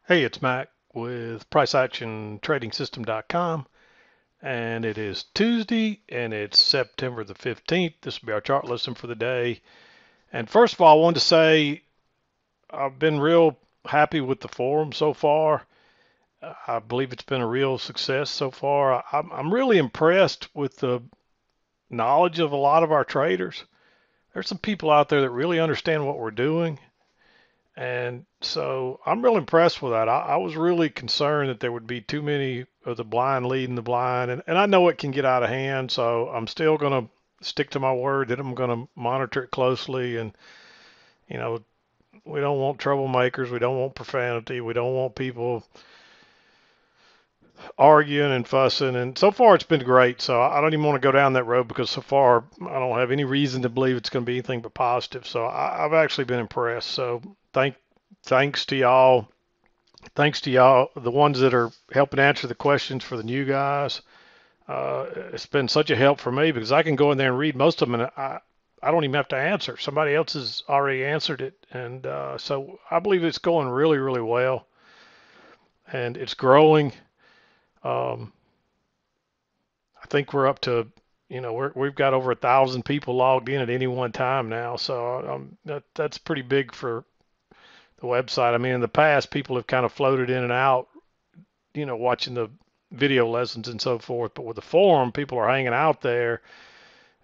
Hey, it's Mac with PriceActionTradingSystem.com, and it is Tuesday, and it's September the 15th. This will be our chart lesson for the day. And first of all, I wanted to say I've been real happy with the forum so far. I believe it's been a real success so far. I'm really impressed with the knowledge of a lot of our traders. There's some people out there that really understand what we're doing. And so I'm real impressed with that. I was really concerned that there would be too many of the blind leading the blind. And I know it can get out of hand. So I'm still going to stick to my word that I'm going to monitor it closely. And, you know, we don't want troublemakers. We don't want profanity. We don't want people arguing and fussing. And so far, it's been great. So I don't even want to go down that road because so far, I don't have any reason to believe it's going to be anything but positive. So I've actually been impressed. So thanks to y'all. Thanks to y'all, the ones that are helping answer the questions for the new guys. It's been such a help for me because I can go in there and read most of them, and I don't even have to answer. Somebody else has already answered it, and so I believe it's going really, really well, and it's growing. Um, I think we're up to, we've got over 1,000 people logged in at any one time now, so that's pretty big for the website. I mean, in the past, people have kind of floated in and out, watching the video lessons and so forth. But with the forum, people are hanging out there,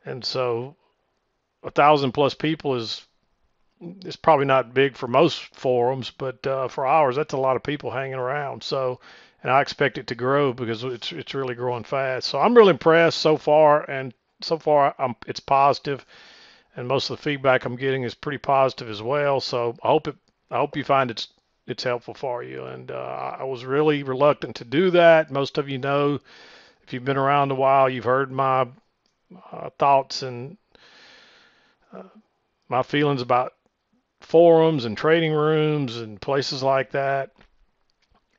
and so 1,000 plus people is probably not big for most forums, but for ours, that's a lot of people hanging around. So, and I expect it to grow because it's really growing fast. So I'm really impressed so far, and so far it's positive, and most of the feedback I'm getting is pretty positive as well. So I hope you find it's helpful for you. And I was really reluctant to do that. Most of you know, if you've been around a while, you've heard my thoughts and uh, my feelings about forums and trading rooms and places like that.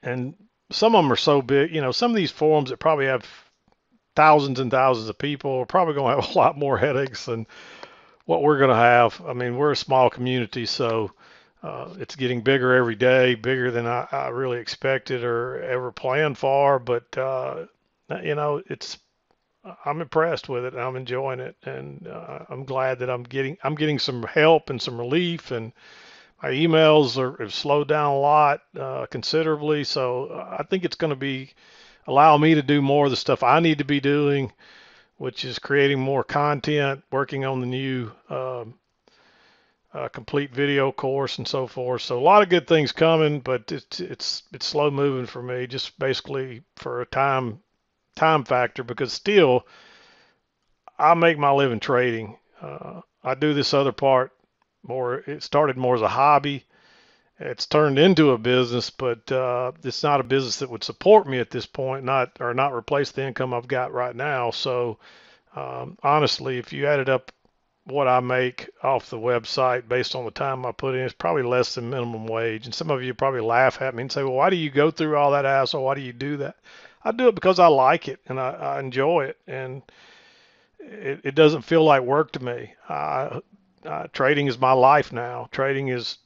And some of them are so big, some of these forums that probably have thousands and thousands of people are probably going to have a lot more headaches than what we're going to have. I mean, we're a small community, so it's getting bigger every day, bigger than I really expected or ever planned for. But it's I'm impressed with it, and I'm enjoying it, and I'm glad that I'm getting some help and some relief, and my emails have slowed down a lot considerably. So I think it's going to be allow me to do more of the stuff I need to be doing, which is creating more content, working on the new complete video course and so forth. So a lot of good things coming, but it's slow moving for me, just basically for a time factor because still I make my living trading. I do this other part more. It started more as a hobby. It's turned into a business, but it's not a business that would support me at this point, not replace the income I've got right now. So honestly, if you added up what I make off the website based on the time I put in, it's probably less than minimum wage. And some of you probably laugh at me and say, well, why do you go through all that hassle? Why do you do that? I do it because I like it and I enjoy it. And it doesn't feel like work to me. Trading is my life now. Trading is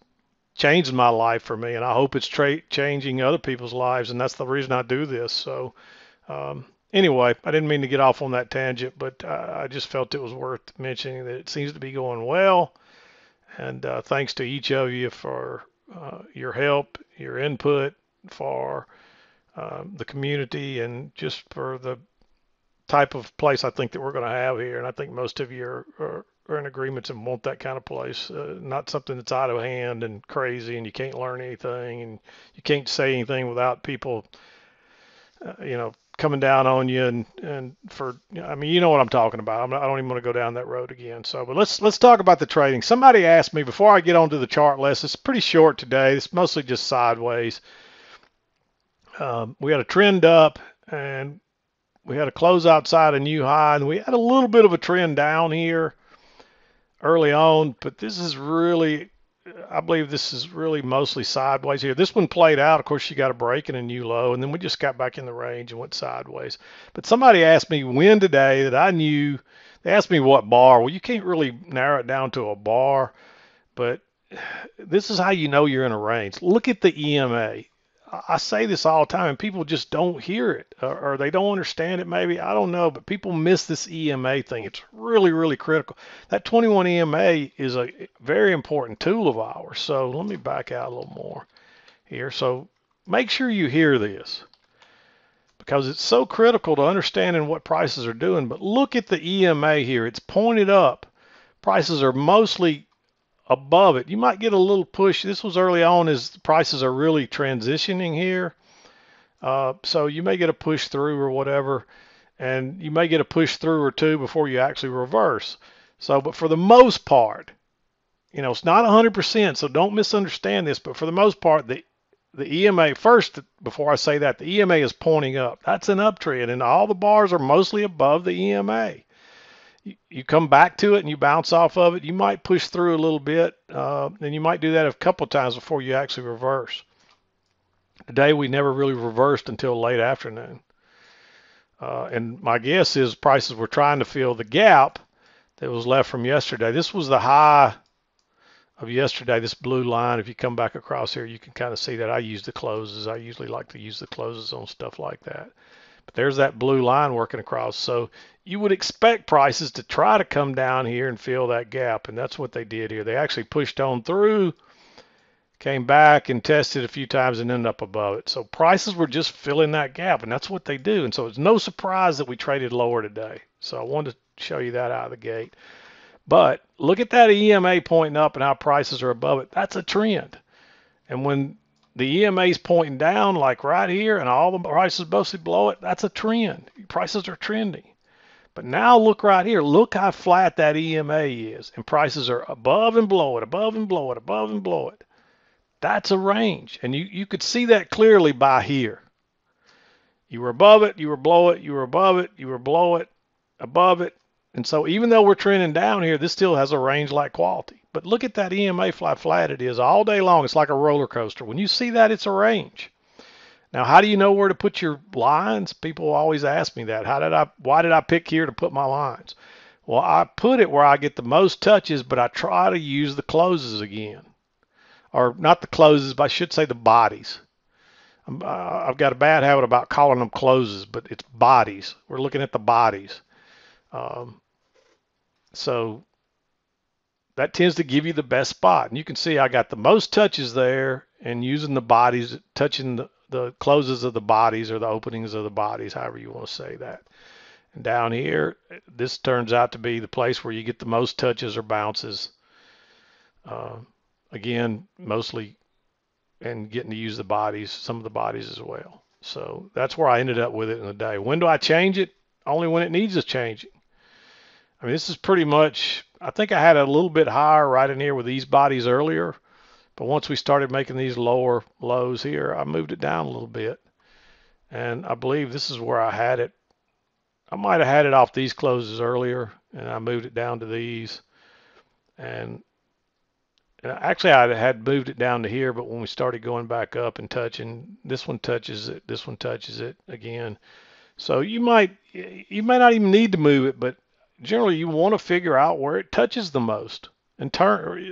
changed my life for me, and I hope it's changing other people's lives. And that's the reason I do this. So anyway, I didn't mean to get off on that tangent, but I just felt it was worth mentioning that it seems to be going well. And thanks to each of you for your help, your input, for the community, and just for the type of place I think that we're going to have here. And I think most of you are in agreement and want that kind of place, not something that's out of hand and crazy and you can't learn anything and you can't say anything without people, coming down on you and for I mean you know what I'm talking about. I don't even want to go down that road again. So, but let's talk about the trading. Somebody asked me before I get onto the chart list. It's pretty short today. It's mostly just sideways. We had a trend up and we had a close outside a new high, and we had a little bit of a trend down here early on, but this is really, I believe this is really mostly sideways here. This one played out. Of course, you got a break and a new low, and then we just got back in the range and went sideways. But somebody asked me when today that I knew, they asked me what bar. Well, you can't really narrow it down to a bar, but this is how you know you're in a range. Look at the EMA. I say this all the time, and people just don't hear it, or they don't understand it. Maybe I don't know, but people miss this EMA thing. It's really, really critical. That 21 EMA is a very important tool of ours. So let me back out a little more here. So make sure you hear this because it's so critical to understanding what prices are doing. But look at the EMA here. It's pointed up. Prices are mostly above it. You might get a little push. This was early on as prices are really transitioning here. So you may get a push through or whatever, and you may get a push through or two before you actually reverse. So, but for the most part, it's not 100%, so don't misunderstand this, but for the most part, the EMA, first, before I say that, the EMA is pointing up. That's an uptrend, and all the bars are mostly above the EMA. You come back to it and you bounce off of it. You might push through a little bit, and you might do that a couple of times before you actually reverse. Today we never really reversed until late afternoon. And my guess is prices were trying to fill the gap that was left from yesterday. This was the high of yesterday, this blue line. If you come back across here, you can kind of see that I use the closes. I usually like to use the closes on stuff like that. But there's that blue line working across. So you would expect prices to try to come down here and fill that gap. And that's what they did here. They actually pushed on through, came back and tested a few times and ended up above it. So prices were just filling that gap, and that's what they do. And so it's no surprise that we traded lower today. So I wanted to show you that out of the gate. But look at that EMA pointing up and how prices are above it. That's a trend. And when the EMA is pointing down, like right here, and all the prices mostly below it, that's a trend. Prices are trending. But now look right here. Look how flat that EMA is. And prices are above and below it, above and below it, above and below it. That's a range. And you could see that clearly by here. You were above it, you were below it, you were above it, you were below it, above it. And so even though we're trending down here, this still has a range-like quality. But look at that EMA flat it is all day long. It's like a roller coaster. When you see that, it's a range. Now, how do you know where to put your lines? People always ask me that. Why did I pick here to put my lines? Well, I put it where I get the most touches, but I try to use the closes again. Or not the closes, but I should say the bodies. I've got a bad habit about calling them closes, but it's bodies. We're looking at the bodies. So that tends to give you the best spot. And you can see I got the most touches there, and using the bodies, touching the closes of the bodies or the openings of the bodies, however you want to say that. And down here, this turns out to be the place where you get the most touches or bounces. Again, mostly, and getting to use the bodies, some of the bodies as well. So that's where I ended up with it in the day. When do I change it? Only when it needs a changing. I mean, this is pretty much, I think I had a little bit higher right in here with these bodies earlier, but once we started making these lower lows here, I moved it down a little bit. And I believe this is where I had it. I might have had it off these closes earlier, and I moved it down to these. And actually, I had moved it down to here, but when we started going back up and touching, this one touches it, this one touches it again. So you may not even need to move it, but generally you want to figure out where it touches the most and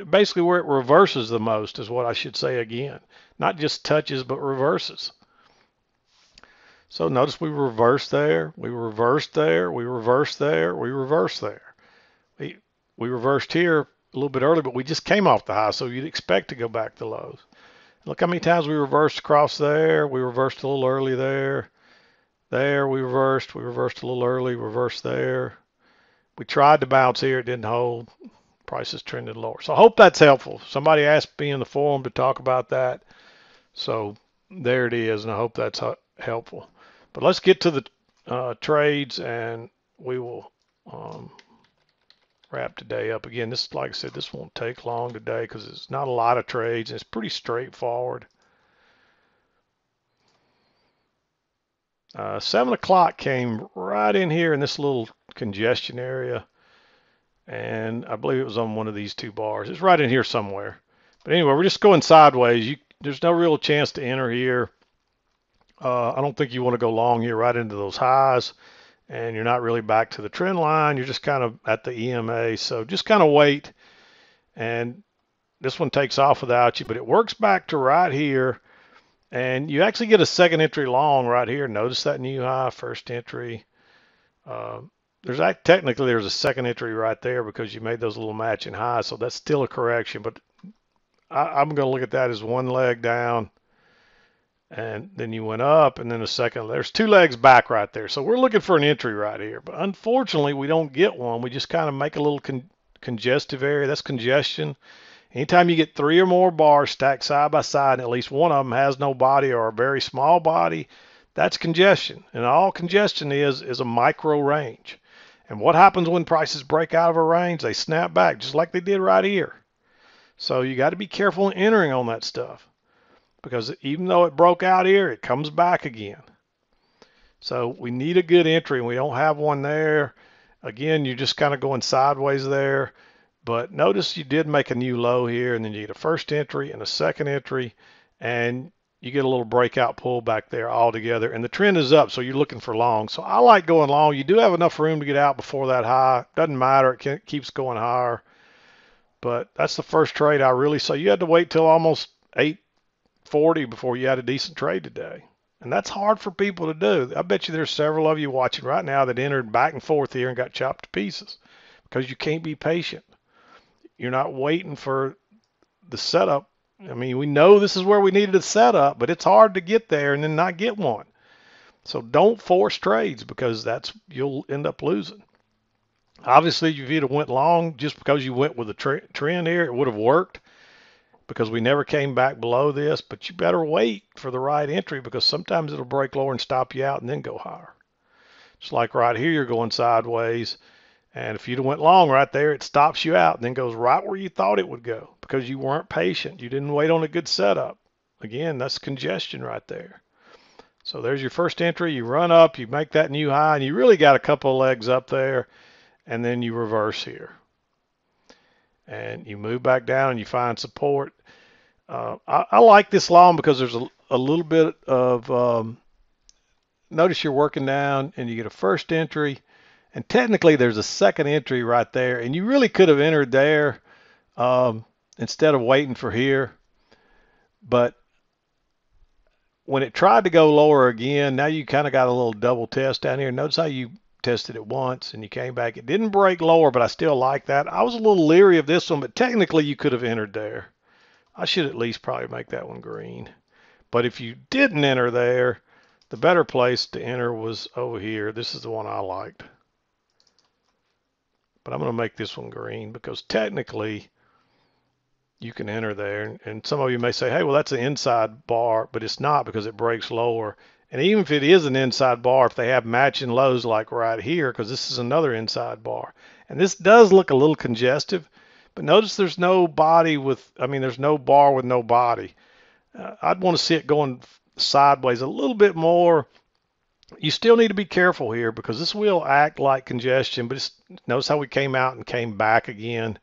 basically where it reverses the most is what I should say again. Not just touches, but reverses. So notice we reversed there, we reversed there, we reversed there, we reversed there. We reversed here a little bit early, but we just came off the high, so you'd expect to go back to lows. Look how many times we reversed across there, we reversed a little early there. There we reversed a little early, reversed there. We tried to bounce here, it didn't hold. Prices trended lower. So I hope that's helpful. Somebody asked me in the forum to talk about that. So there it is, and I hope that's helpful. But let's get to the trades, and we will wrap today up. Again, this, like I said, this won't take long today because it's not a lot of trades, and it's pretty straightforward. 7 o'clock came right in here in this little congestion area, and I believe it was on one of these two bars. It's right in here somewhere. But anyway, we're just going sideways. There's no real chance to enter here. I don't think you want to go long here right into those highs, and you're not really back to the trend line. You're just kind of at the EMA, so just kind of wait. And this one takes off without you, but it works back to right here. And you actually get a second entry long right here. Notice that new high, first entry. Uh, technically there's a second entry right there because you made those little matching highs, so that's still a correction. But I'm going to look at that as one leg down, and then you went up, and then a second. There's two legs back right there, so we're looking for an entry right here. But unfortunately, we don't get one. We just kind of make a little congestive area. That's congestion. Anytime you get three or more bars stacked side by side, and at least one of them has no body or a very small body, that's congestion. And all congestion is a micro range. And what happens when prices break out of a range? They snap back, just like they did right here. So you got to be careful in entering on that stuff, because even though it broke out here, it comes back again. So we need a good entry, and we don't have one there. Again, you're just kind of going sideways there. But notice you did make a new low here, and then you get a first entry and a second entry, and you get a little breakout pullback there all together. And the trend is up, so you're looking for long. So I like going long. You do have enough room to get out before that high. Doesn't matter. It keeps going higher. But that's the first trade I really saw. You had to wait till almost 8:40 before you had a decent trade today. And that's hard for people to do. I bet you there's several of you watching right now that entered back and forth here and got chopped to pieces because you can't be patient. You're not waiting for the setup. I mean, we know this is where we needed a setup, but it's hard to get there and then not get one. So don't force trades, because you'll end up losing. Obviously, if you'd have went long just because you went with the trend here, it would have worked, because we never came back below this. But you better wait for the right entry, because sometimes it'll break lower and stop you out and then go higher. Just like right here, you're going sideways. And if you'd have went long right there, it stops you out and then goes right where you thought it would go, because you weren't patient. You didn't wait on a good setup. Again, that's congestion right there. So there's your first entry. You run up, you make that new high, and you really got a couple of legs up there, and then you reverse here. And you move back down and you find support. I like this long because there's a little bit of, notice you're working down and you get a first entry. And technically, there's a second entry right there, and you really could have entered there instead of waiting for here. But when it tried to go lower again, now you kind of got a little double test down here. Notice how you tested it once and you came back. It didn't break lower, but I still like that. I was a little leery of this one, but technically you could have entered there. I should at least probably make that one green. But if you didn't enter there, the better place to enter was over here. This is the one I liked. But I'm going to make this one green, because technically you can enter there. And some of you may say, hey, well, that's an inside bar, but it's not, because it breaks lower. And even if it is an inside bar, if they have matching lows like right here, because this is another inside bar. And this does look a little congestive, but notice there's no body there's no bar with no body. I'd want to see it going sideways a little bit more. You still need to be careful here, because this will act like congestion, but notice how we came out and came back again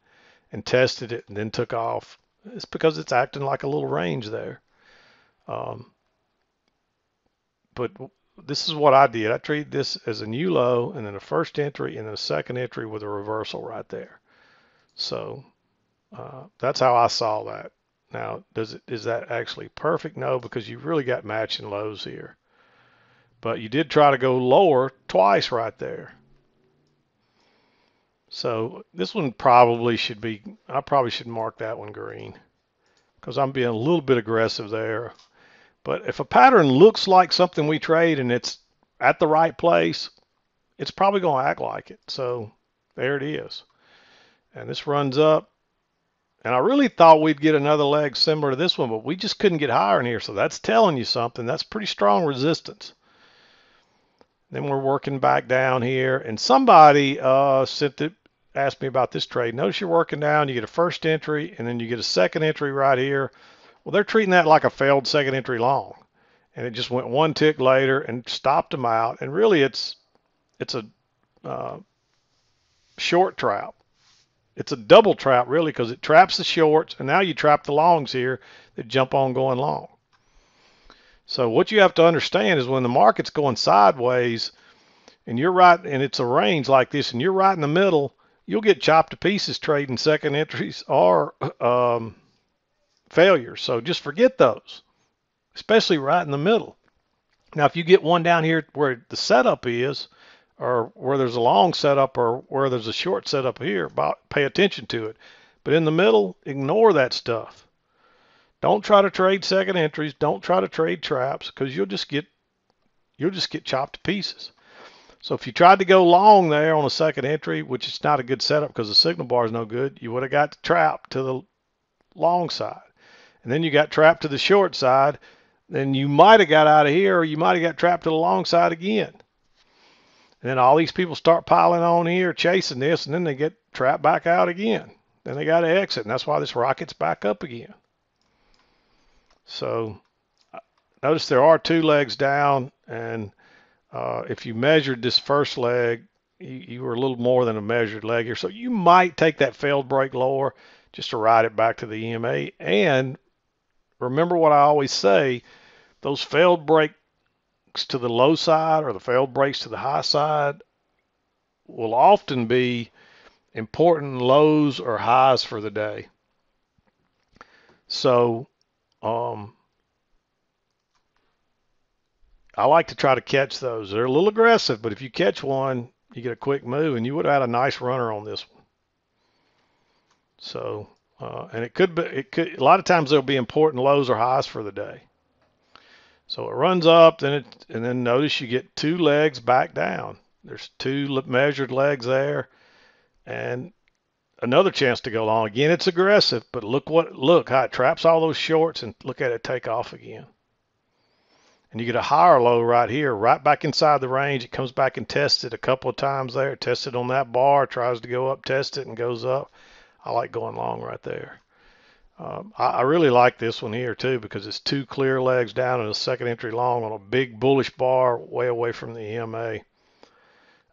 and tested it and then took off. It's because it's acting like a little range there. But this is what I did. I treated this as a new low, and then a first entry, and then a second entry with a reversal right there. So that's how I saw that. Now, is that actually perfect? No, because you really got matching lows here. But you did try to go lower twice right there. So this one probably should be, I probably should mark that one green, because I'm being a little bit aggressive there. But if a pattern looks like something we trade and it's at the right place, it's probably going to act like it. So there it is. And this runs up. And I really thought we'd get another leg similar to this one, but we just couldn't get higher in here. So that's telling you something. That's pretty strong resistance. Then we're working back down here, and somebody asked me about this trade. Notice you're working down, you get a first entry, and then you get a second entry right here. Well, they're treating that like a failed second entry long, and it just went one tick later and stopped them out. And really, it's a short trap. It's a double trap, really, because it traps the shorts, and now you trap the longs here that jump on going long. So what you have to understand is when the market's going sideways and you're right, and it's a range like this, and you're right in the middle, you'll get chopped to pieces trading second entries or failures. So just forget those. especially right in the middle. Now, if you get one down here where the setup is, or where there's a long setup, or where there's a short setup here, pay attention to it. But in the middle, ignore that stuff. Don't try to trade second entries. Don't try to trade traps, because you'll just get chopped to pieces. So if you tried to go long there on a second entry, which is not a good setup because the signal bar is no good, you would have got trapped to the long side. And then you got trapped to the short side. Then you might have got out of here, or you might have got trapped to the long side again. And then all these people start piling on here, chasing this, and then they get trapped back out again. Then they got to exit, and that's why this rocket's back up again. So notice there are two legs down, and if you measured this first leg, you were a little more than a measured leg here. So you might take that failed break lower just to ride it back to the EMA. And remember what I always say, those failed breaks to the low side or the failed breaks to the high side will often be important lows or highs for the day. So I like to try to catch those. They're a little aggressive, but if you catch one, you get a quick move, and you would have had a nice runner on this one. So, and it could a lot of times there'll be important lows or highs for the day. So it runs up, and then notice you get two legs back down. There's two measured legs there, and another chance to go long. Again, it's aggressive, but look how it traps all those shorts, and look at it take off again. And you get a higher low right here, right back inside the range. It comes back and tests it a couple of times there. Tests it on that bar, tries to go up, test it, and goes up. I like going long right there. I really like this one here too, because it's two clear legs down and a second entry long on a big bullish bar way away from the EMA.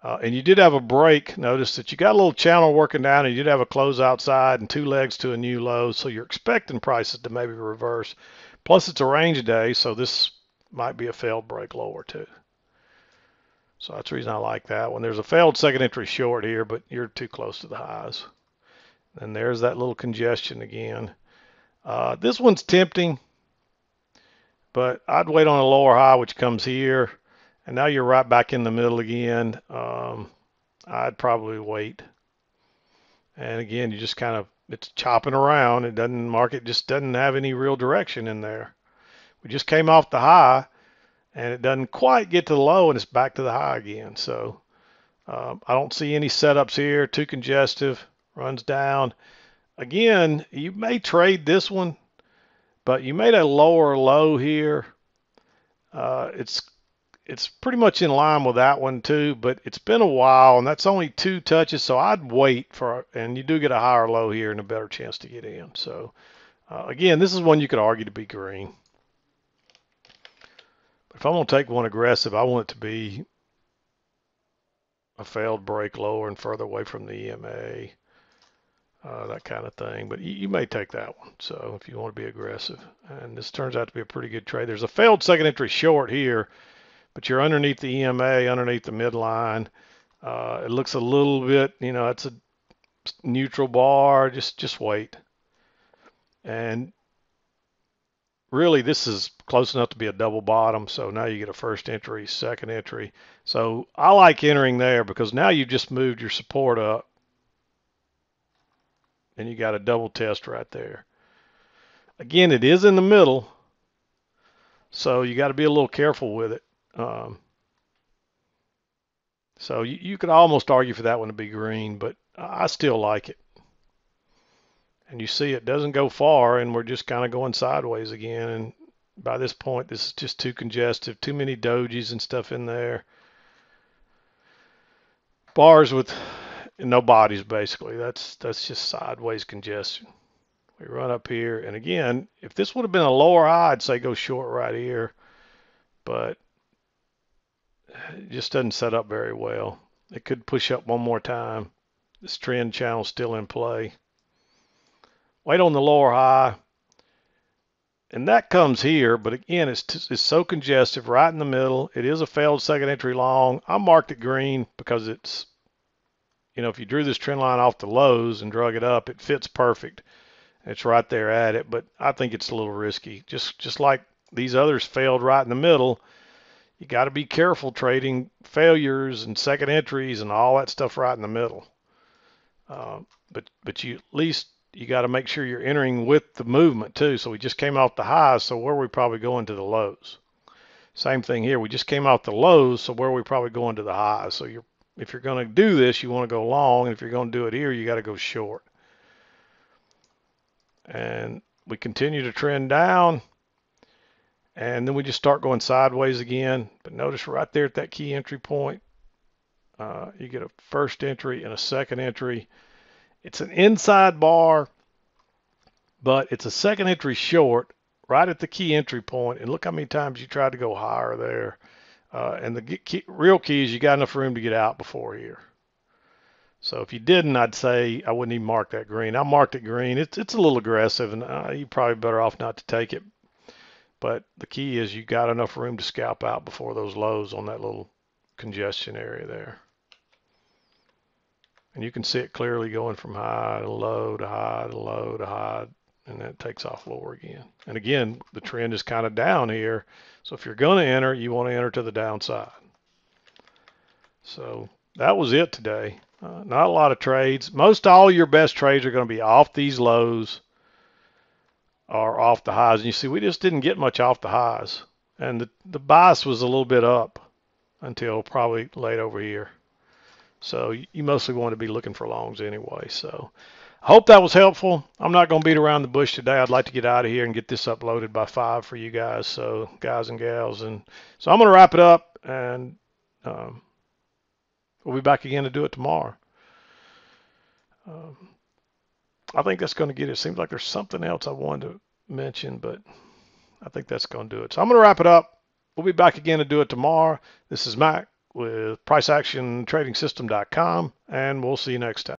And you did have a break. Notice that you got a little channel working down, and you did have a close outside and two legs to a new low. So you're expecting prices to maybe reverse. Plus it's a range day, so this might be a failed break lower too. So that's the reason I like that one. There's a failed second entry short here, but you're too close to the highs. And there's that little congestion again. This one's tempting, but I'd wait on a lower high, which comes here. And now you're right back in the middle again. I'd probably wait. And again, you just kind of, it's chopping around. Market just doesn't have any real direction in there. We just came off the high, and it doesn't quite get to the low, and it's back to the high again. So I don't see any setups here. Too congestive, runs down. Again, you may trade this one, but you made a lower low here. It's pretty much in line with that one too, but it's been a while, and that's only two touches, so I'd wait and you do get a higher low here and a better chance to get in. So again, this is one you could argue to be green. If I'm going to take one aggressive, I want it to be a failed break lower and further away from the EMA, that kind of thing. But you may take that one, so if you want to be aggressive. And this turns out to be a pretty good trade. There's a failed second entry short here, but you're underneath the EMA, underneath the midline. It looks a little bit, it's a neutral bar. Just wait. And really, this is close enough to be a double bottom. So now you get a first entry, second entry. So I like entering there because now you've just moved your support up. And you got a double test right there. Again, it is in the middle. So you got to be a little careful with it. So you could almost argue for that one to be green, but I still like it. And you see it doesn't go far, and we're just kind of going sideways again. And by this point, this is just too congestive, too many dojis and stuff in there. Bars with no bodies, basically. That's just sideways congestion. We run up here, and again, if this would have been a lower high, I'd say go short right here. But it just doesn't set up very well. It could push up one more time. This trend channel is still in play. Wait on the lower high. And that comes here, but again, it's so congestive right in the middle. It is a failed second entry long. I marked it green because it's, if you drew this trend line off the lows and drug it up, it fits perfect. It's right there at it, but I think it's a little risky. Just like these others failed right in the middle. You got to be careful trading failures and second entries and all that stuff right in the middle. But you at least you got to make sure you're entering with the movement too. So we just came off the highs, so where are we probably going to the lows? Same thing here. We just came off the lows, so where are we probably going to the highs? So if you're going to do this, you want to go long, and if you're going to do it here, you got to go short. And we continue to trend down, and then we just start going sideways again. But notice right there at that key entry point, you get a first entry and a second entry. It's an inside bar, but it's a second entry short right at the key entry point. And look how many times you tried to go higher there. And the real key is you got enough room to get out before here. So if you didn't, I'd say I wouldn't even mark that green. I marked it green. It's a little aggressive, and you're probably better off not to take it. But the key is you got enough room to scalp out before those lows on that little congestion area there. And you can see it clearly going from high to low to high to low to high, and then it takes off lower again. And again, the trend is kind of down here. So if you're going to enter, you want to enter to the downside. So that was it today. Not a lot of trades. Most all your best trades are going to be off these lows or off the highs. And you see, we just didn't get much off the highs. And the bias was a little bit up until probably late over here. So you mostly want to be looking for longs anyway. So I hope that was helpful. I'm not going to beat around the bush today. I'd like to get out of here and get this uploaded by 5 for you guys, so guys and gals. And so I'm going to wrap it up, and we'll be back again to do it tomorrow. I think that's going to get it. Seems like there's something else I wanted to mention, but I think that's going to do it. So I'm going to wrap it up. We'll be back again to do it tomorrow. This is Mac with PriceActionTradingSystem.com, and we'll see you next time.